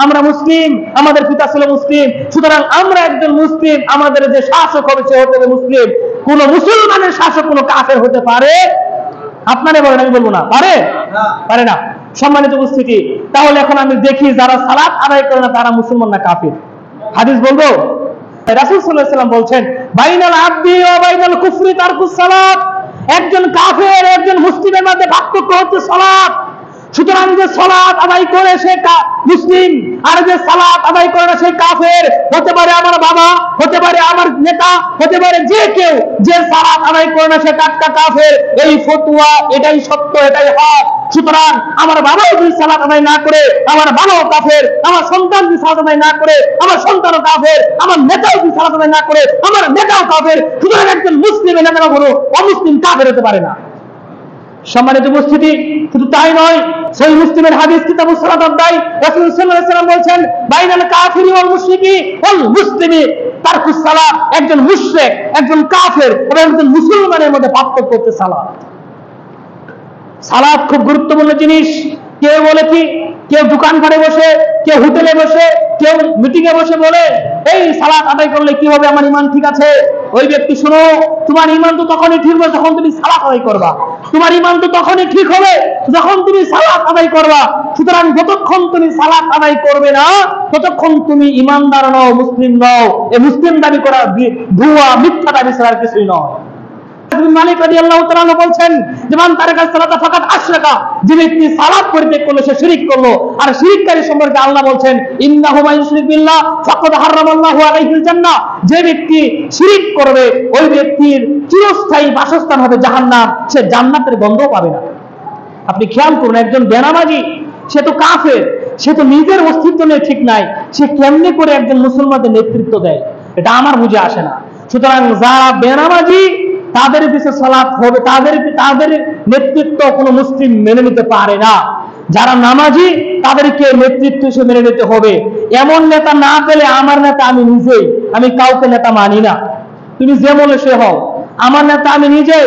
আমরা মুসলিম, আমাদের পিতা ছিল মুসলিম, সুতরাং আমরা একজন মুসলিম, আমাদের যে শাসক হবে সে হতে হবে মুসলিম। কোন মুসলমানের শাসক কোন কাফের হতে পারে? আপনারা বলেন, আমি বলবো না, পারে? পারে না। সম্মানিত উপস্থিতি, তাহলে এখন আমি দেখি যারা সালাত আদায় করে না তারা মুসলমান না কাফির? হাদিস বলবো? রাসূল সাল্লাল্লাহু আলাইহি ওয়াসাল্লাম বলছেন, বাইনাল আবদি ওয়া বাইনাল কুফরি তারকুস সালাত। একজন কাফের একজন মুসলিমের মধ্যে পার্থক্য হচ্ছে সালাত। সুতরাং যে সালাত আদায় করে সে মুসলিম, আর যে সালাত আদায় করে না সে কাফের। হতে পারে আমার বাবা, হতে পারে আমার নেতা, হতে পারে যে কেউ, যে সালাত আদায় করে না সে টাটকা কাফের। এই ফতোয়া, এটাই সত্য, এটাই হক। সুতরাং আমার বাবাও যদি সালাত আদায় না করে আমার বাবাও কাফের, আমার সন্তান যদি সালাত আদায় না করে আমার সন্তানও কাফের, আমার নেতাও যদি সালাত আদায় না করে আমার নেতাও কাফের। সুতরাং একজন মুসলিমের নেতা কখনো অমুসলিম কাফের হতে পারে না। সম্মানিত উপস্থিতি, শুধু তাই নয়, সহিহ মুসলিমের হাদিস কিতাবুস সালাত অধ্যায় রাসূল সাল্লাল্লাহু আলাইহি ওয়াসাল্লাম বলেছেন, বাইনাল কাফিরি ওয়াল মুশরিকি ওয়াল মুসলিমি তারকুস সালাত। একজন মুশরিক, একজন কাফের এবং একজন মুসলমানের মধ্যে পার্থক্য হচ্ছে সালাত। সালাত খুব গুরুত্বপূর্ণ জিনিস। কেউ বলে কি, কেউ দোকানঘাটে বসে, কেউ হোটেলে বসে, কেউ মিটিং এ বসে বলে, এই সালাত আদায় করলে কি হবে, আমার ঈমান ঠিক আছে। ওই ব্যক্তি, শুনো, তোমার ঈমান তো তখনই ঠিক হবে যখন তুমি সালাত আদায় করবা। তোমার ঈমান তো তখনই ঠিক হবে যখন তুমি সালাত আদায় করবা। সুতরাং যতক্ষণ তুমি সালাত আদায় করবে না ততক্ষণ তুমি ঈমানদার নও, মুসলিম নও। এই মুসলিম দাবি করা ভুয়া, মিথ্যা দাবি ছাড়া আর কিছুই নয়। মালিক রাদিয়াল্লাহু তাআলা বলছেন, যেমন তারাকা সালাতা ফাকাত আশরাকা, যে ব্যক্তি সালাত পরিত্যাগ করলো সে শিরক করলো। আর শিরককারী সম্পর্কে আল্লাহ বলছেন, ইন্নাহু মান ইউশরিক বিল্লাহ ফাকাদ হারামাল্লাহু আলাইহিল জান্নাহ। যে ব্যক্তি শিরক করবে ওই ব্যক্তির চিরস্থায়ী বাসস্থান হবে জাহান্নাম, সে জান্নাতের গন্ধও পাবে না। আপনি খেয়াল করুন, একজন বেনামাজি, সে তো কাফের, সে তো নিজের অস্তিত্ব নিয়ে ঠিক নাই, সে কেমনে করে একজন মুসলমানদের নেতৃত্ব দেয়, এটা আমার বুঝে আসে না। সুতরাং যারা বেনামাজি তাদের পিছনে সালাত হবে, তাদের নেতৃত্ব কোনো মুসলিম মেনে নিতে পারে না। যারা নামাজি তাদেরকে নেতৃত্ব হিসেবে মেনে নিতে হবে। এমন নেতা না পেলে, আমার নেতা আমি নিজেই, আমি কাউকে নেতা মানি না। তুমি যে বলে সে হও, আমার নেতা আমি নিজে।